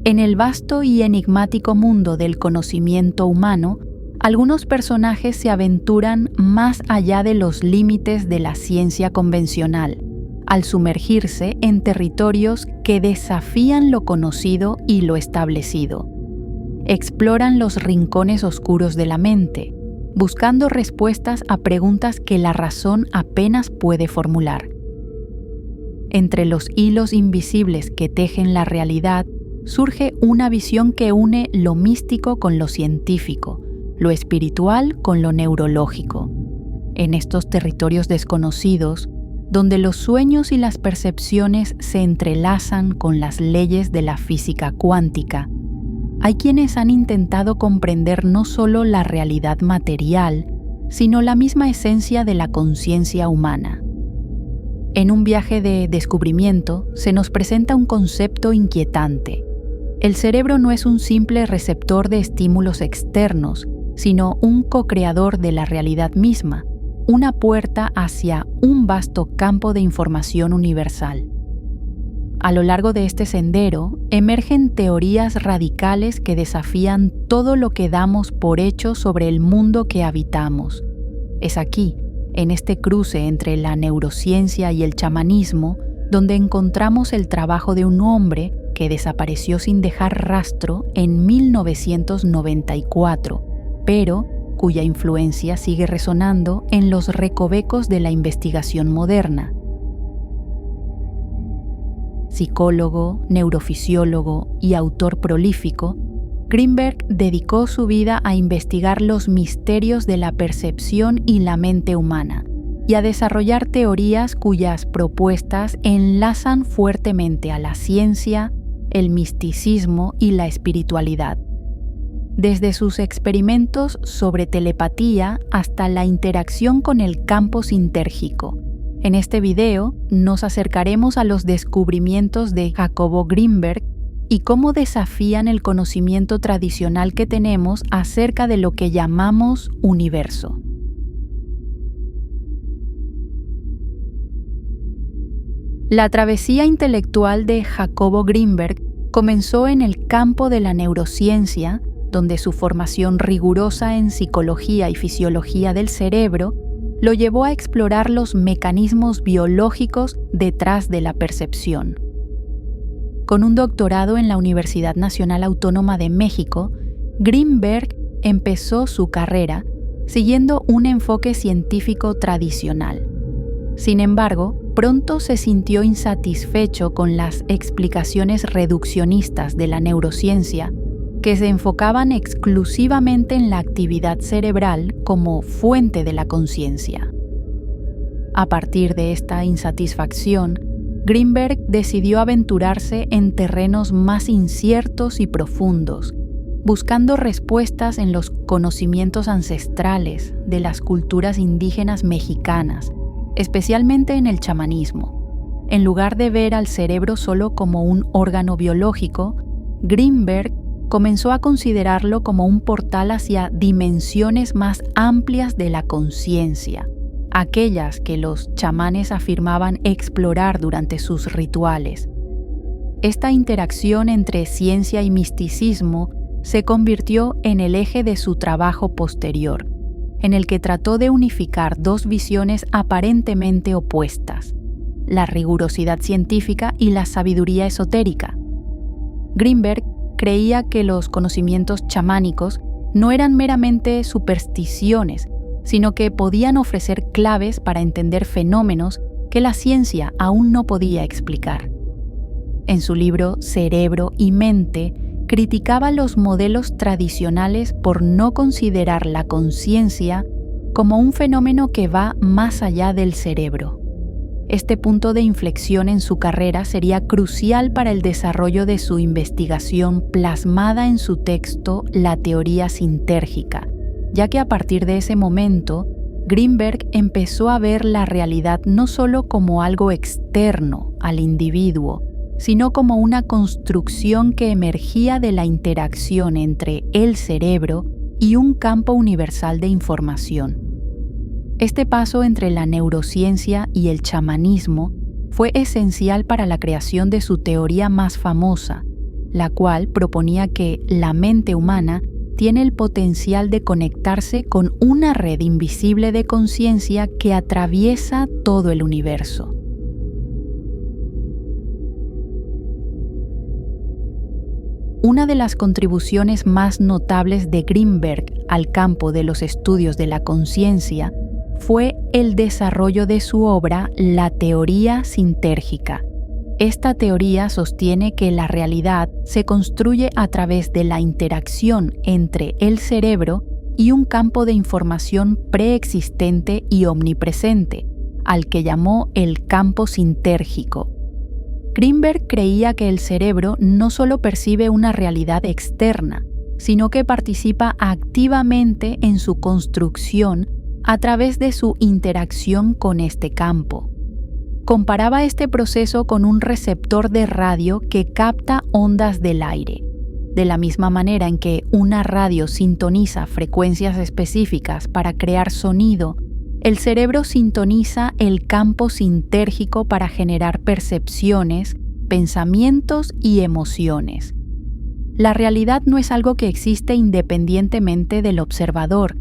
En el vasto y enigmático mundo del conocimiento humano, algunos personajes se aventuran más allá de los límites de la ciencia convencional, al sumergirse en territorios que desafían lo conocido y lo establecido. Exploran los rincones oscuros de la mente, buscando respuestas a preguntas que la razón apenas puede formular. Entre los hilos invisibles que tejen la realidad, surge una visión que une lo místico con lo científico, lo espiritual con lo neurológico. En estos territorios desconocidos, donde los sueños y las percepciones se entrelazan con las leyes de la física cuántica, hay quienes han intentado comprender no solo la realidad material, sino la misma esencia de la conciencia humana. En un viaje de descubrimiento se nos presenta un concepto inquietante. El cerebro no es un simple receptor de estímulos externos, sino un co-creador de la realidad misma, una puerta hacia un vasto campo de información universal. A lo largo de este sendero, emergen teorías radicales que desafían todo lo que damos por hecho sobre el mundo que habitamos. Es aquí, en este cruce entre la neurociencia y el chamanismo, donde encontramos el trabajo de un hombre que desapareció sin dejar rastro en 1994, pero cuya influencia sigue resonando en los recovecos de la investigación moderna. Psicólogo, neurofisiólogo y autor prolífico, Greenberg dedicó su vida a investigar los misterios de la percepción y la mente humana y a desarrollar teorías cuyas propuestas enlazan fuertemente a la ciencia, el misticismo y la espiritualidad. Desde sus experimentos sobre telepatía hasta la interacción con el campo sintérgico. En este video nos acercaremos a los descubrimientos de Jacobo Greenberg y cómo desafían el conocimiento tradicional que tenemos acerca de lo que llamamos universo. La travesía intelectual de Jacobo Greenberg comenzó en el campo de la neurociencia, donde su formación rigurosa en psicología y fisiología del cerebro lo llevó a explorar los mecanismos biológicos detrás de la percepción. Con un doctorado en la Universidad Nacional Autónoma de México, Greenberg empezó su carrera siguiendo un enfoque científico tradicional. Sin embargo, pronto se sintió insatisfecho con las explicaciones reduccionistas de la neurociencia, que se enfocaban exclusivamente en la actividad cerebral como fuente de la conciencia. A partir de esta insatisfacción, Greenberg decidió aventurarse en terrenos más inciertos y profundos, buscando respuestas en los conocimientos ancestrales de las culturas indígenas mexicanas, especialmente en el chamanismo. En lugar de ver al cerebro solo como un órgano biológico, Greenberg comenzó a considerarlo como un portal hacia dimensiones más amplias de la conciencia, aquellas que los chamanes afirmaban explorar durante sus rituales. Esta interacción entre ciencia y misticismo se convirtió en el eje de su trabajo posterior, en el que trató de unificar dos visiones aparentemente opuestas, la rigurosidad científica y la sabiduría esotérica. Greenberg creía que los conocimientos chamánicos no eran meramente supersticiones, sino que podían ofrecer claves para entender fenómenos que la ciencia aún no podía explicar. En su libro Cerebro y Mente, criticaba los modelos tradicionales por no considerar la conciencia como un fenómeno que va más allá del cerebro. Este punto de inflexión en su carrera sería crucial para el desarrollo de su investigación plasmada en su texto La teoría sintérgica, ya que a partir de ese momento, Greenberg empezó a ver la realidad no solo como algo externo al individuo, sino como una construcción que emergía de la interacción entre el cerebro y un campo universal de información. Este paso entre la neurociencia y el chamanismo fue esencial para la creación de su teoría más famosa, la cual proponía que la mente humana tiene el potencial de conectarse con una red invisible de conciencia que atraviesa todo el universo. Una de las contribuciones más notables de Greenberg al campo de los estudios de la conciencia fue el desarrollo de su obra La teoría sintérgica. Esta teoría sostiene que la realidad se construye a través de la interacción entre el cerebro y un campo de información preexistente y omnipresente, al que llamó el campo sintérgico. Greenberg creía que el cerebro no solo percibe una realidad externa, sino que participa activamente en su construcción a través de su interacción con este campo. Comparaba este proceso con un receptor de radio que capta ondas del aire. De la misma manera en que una radio sintoniza frecuencias específicas para crear sonido, el cerebro sintoniza el campo sintérgico para generar percepciones, pensamientos y emociones. La realidad no es algo que existe independientemente del observador.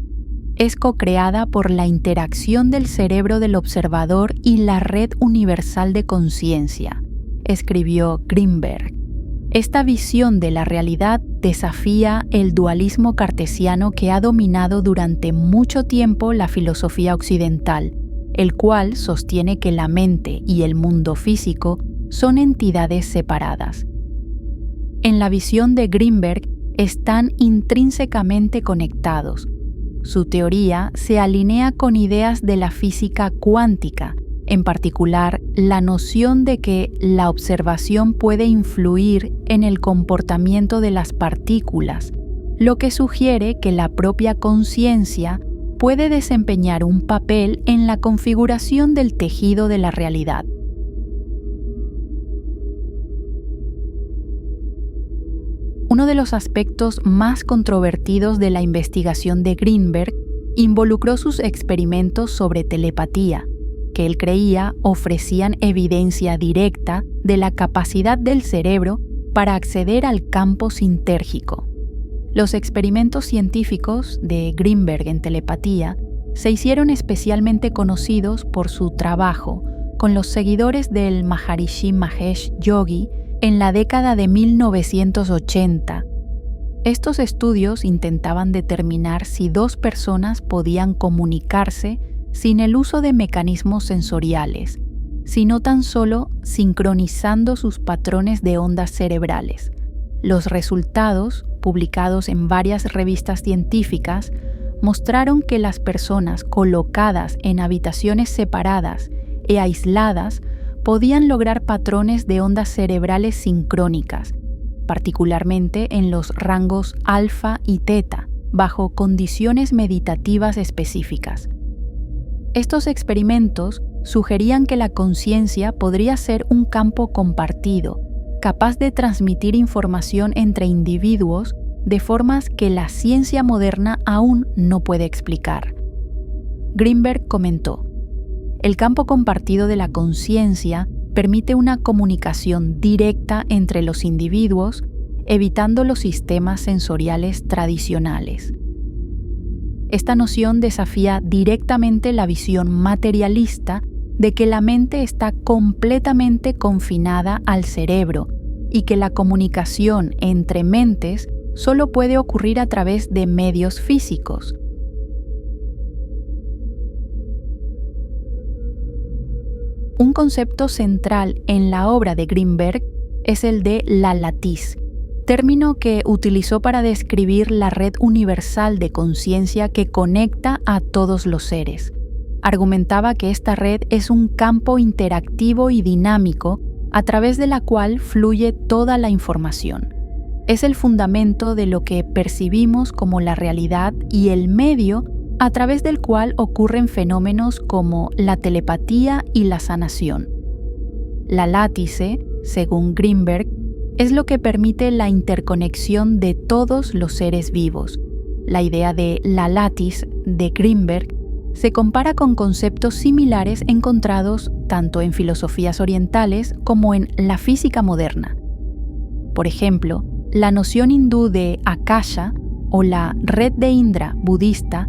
Es co-creada por la interacción del cerebro del observador y la red universal de conciencia, escribió Greenberg. Esta visión de la realidad desafía el dualismo cartesiano que ha dominado durante mucho tiempo la filosofía occidental, el cual sostiene que la mente y el mundo físico son entidades separadas. En la visión de Greenberg están intrínsecamente conectados. Su teoría se alinea con ideas de la física cuántica, en particular la noción de que la observación puede influir en el comportamiento de las partículas, lo que sugiere que la propia conciencia puede desempeñar un papel en la configuración del tejido de la realidad. Uno de los aspectos más controvertidos de la investigación de Greenberg involucró sus experimentos sobre telepatía, que él creía ofrecían evidencia directa de la capacidad del cerebro para acceder al campo sintérgico. Los experimentos científicos de Greenberg en telepatía se hicieron especialmente conocidos por su trabajo con los seguidores del Maharishi Mahesh Yogi en la década de 1980. Estos estudios intentaban determinar si dos personas podían comunicarse sin el uso de mecanismos sensoriales, sino tan solo sincronizando sus patrones de ondas cerebrales. Los resultados, publicados en varias revistas científicas, mostraron que las personas colocadas en habitaciones separadas e aisladas podían lograr patrones de ondas cerebrales sincrónicas, particularmente en los rangos alfa y teta, bajo condiciones meditativas específicas. Estos experimentos sugerían que la conciencia podría ser un campo compartido, capaz de transmitir información entre individuos de formas que la ciencia moderna aún no puede explicar. Greenberg comentó: el campo compartido de la conciencia permite una comunicación directa entre los individuos, evitando los sistemas sensoriales tradicionales. Esta noción desafía directamente la visión materialista de que la mente está completamente confinada al cerebro y que la comunicación entre mentes solo puede ocurrir a través de medios físicos. Un concepto central en la obra de Greenberg es el de la latiz, término que utilizó para describir la red universal de conciencia que conecta a todos los seres. Argumentaba que esta red es un campo interactivo y dinámico a través de la cual fluye toda la información. Es el fundamento de lo que percibimos como la realidad y el medio a través del cual ocurren fenómenos como la telepatía y la sanación. La látice, según Greenberg, es lo que permite la interconexión de todos los seres vivos. La idea de la latiz de Greenberg se compara con conceptos similares encontrados tanto en filosofías orientales como en la física moderna. Por ejemplo, la noción hindú de Akasha o la red de Indra budista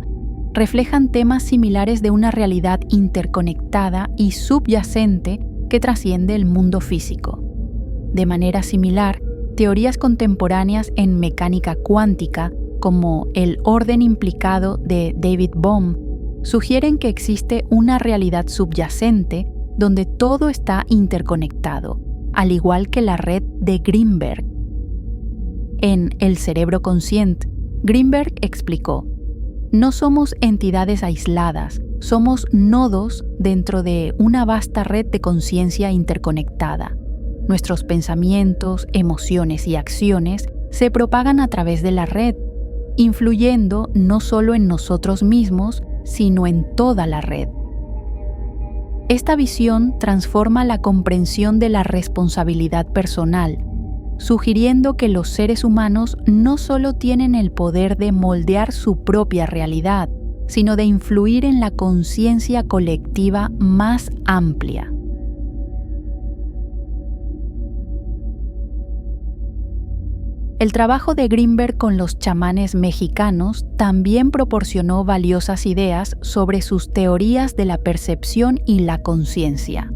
reflejan temas similares de una realidad interconectada y subyacente que trasciende el mundo físico. De manera similar, teorías contemporáneas en mecánica cuántica, como el orden implicado de David Bohm, sugieren que existe una realidad subyacente donde todo está interconectado, al igual que la red de Greenberg. En El cerebro consciente, Greenberg explicó: no somos entidades aisladas, somos nodos dentro de una vasta red de conciencia interconectada. Nuestros pensamientos, emociones y acciones se propagan a través de la red, influyendo no solo en nosotros mismos, sino en toda la red. Esta visión transforma la comprensión de la responsabilidad personal, sugiriendo que los seres humanos no solo tienen el poder de moldear su propia realidad, sino de influir en la conciencia colectiva más amplia. El trabajo de Greenberg con los chamanes mexicanos también proporcionó valiosas ideas sobre sus teorías de la percepción y la conciencia.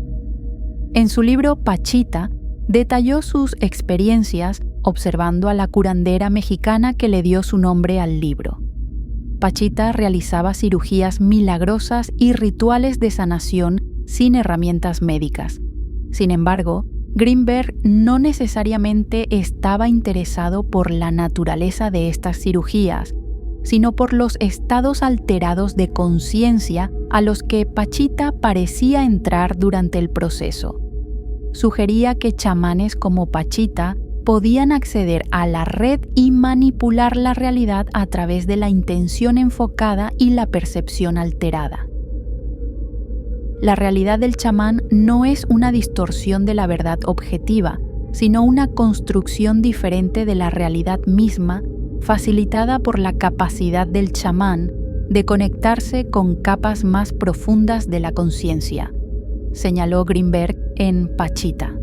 En su libro Pachita, detalló sus experiencias observando a la curandera mexicana que le dio su nombre al libro. Pachita realizaba cirugías milagrosas y rituales de sanación sin herramientas médicas. Sin embargo, Greenberg no necesariamente estaba interesado por la naturaleza de estas cirugías, sino por los estados alterados de conciencia a los que Pachita parecía entrar durante el proceso. Sugería que chamanes como Pachita podían acceder a la red y manipular la realidad a través de la intención enfocada y la percepción alterada. La realidad del chamán no es una distorsión de la verdad objetiva, sino una construcción diferente de la realidad misma, facilitada por la capacidad del chamán de conectarse con capas más profundas de la conciencia, señaló Greenberg en Pachita.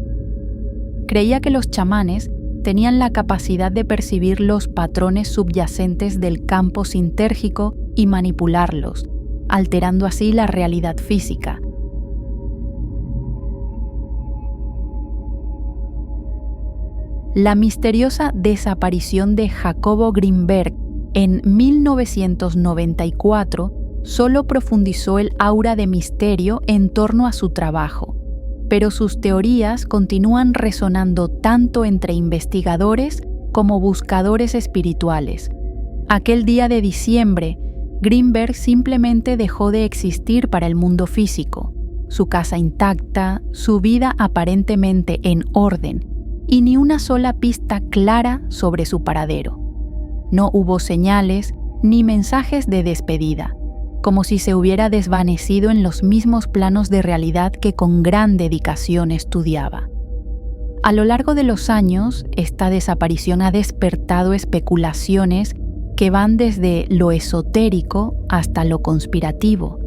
Creía que los chamanes tenían la capacidad de percibir los patrones subyacentes del campo sintérgico y manipularlos, alterando así la realidad física. La misteriosa desaparición de Jacobo Greenberg en 1994 solo profundizó el aura de misterio en torno a su trabajo, pero sus teorías continúan resonando tanto entre investigadores como buscadores espirituales. Aquel día de diciembre, Greenberg simplemente dejó de existir para el mundo físico, su casa intacta, su vida aparentemente en orden, y ni una sola pista clara sobre su paradero. No hubo señales ni mensajes de despedida, como si se hubiera desvanecido en los mismos planos de realidad que con gran dedicación estudiaba. A lo largo de los años, esta desaparición ha despertado especulaciones que van desde lo esotérico hasta lo conspirativo.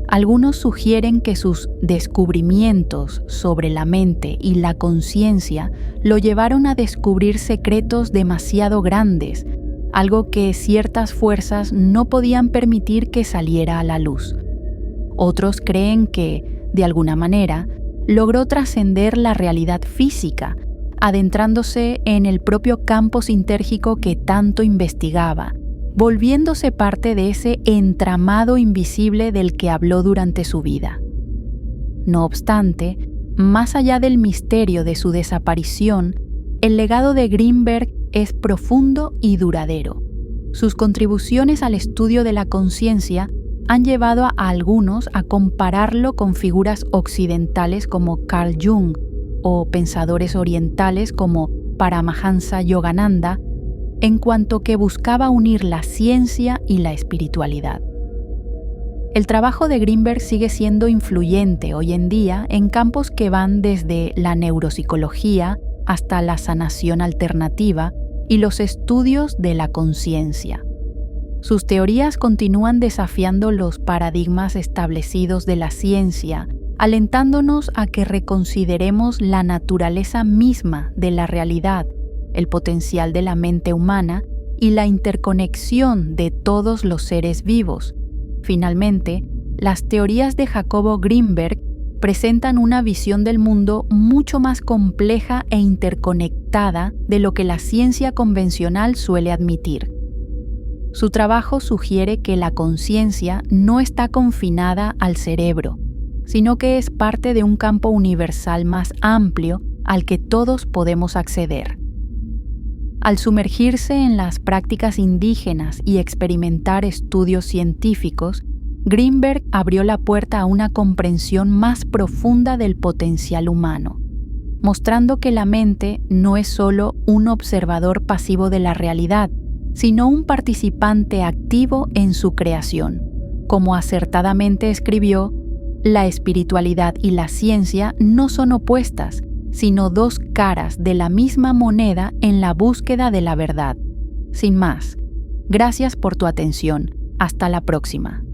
Algunos sugieren que sus descubrimientos sobre la mente y la conciencia lo llevaron a descubrir secretos demasiado grandes, algo que ciertas fuerzas no podían permitir que saliera a la luz. Otros creen que, de alguna manera, logró trascender la realidad física, adentrándose en el propio campo sintérgico que tanto investigaba, volviéndose parte de ese entramado invisible del que habló durante su vida. No obstante, más allá del misterio de su desaparición, el legado de Greenberg es profundo y duradero. Sus contribuciones al estudio de la conciencia han llevado a algunos a compararlo con figuras occidentales como Carl Jung o pensadores orientales como Paramahansa Yogananda, en cuanto que buscaba unir la ciencia y la espiritualidad. El trabajo de Greenberg sigue siendo influyente hoy en día en campos que van desde la neuropsicología hasta la sanación alternativa y los estudios de la conciencia. Sus teorías continúan desafiando los paradigmas establecidos de la ciencia, alentándonos a que reconsideremos la naturaleza misma de la realidad el potencial de la mente humana y la interconexión de todos los seres vivos. Finalmente, las teorías de Jacobo Greenberg presentan una visión del mundo mucho más compleja e interconectada de lo que la ciencia convencional suele admitir. Su trabajo sugiere que la conciencia no está confinada al cerebro, sino que es parte de un campo universal más amplio al que todos podemos acceder. Al sumergirse en las prácticas indígenas y experimentar estudios científicos, Greenberg abrió la puerta a una comprensión más profunda del potencial humano, mostrando que la mente no es solo un observador pasivo de la realidad, sino un participante activo en su creación. Como acertadamente escribió, la espiritualidad y la ciencia no son opuestas, sino dos caras de la misma moneda en la búsqueda de la verdad. Sin más, gracias por tu atención. Hasta la próxima.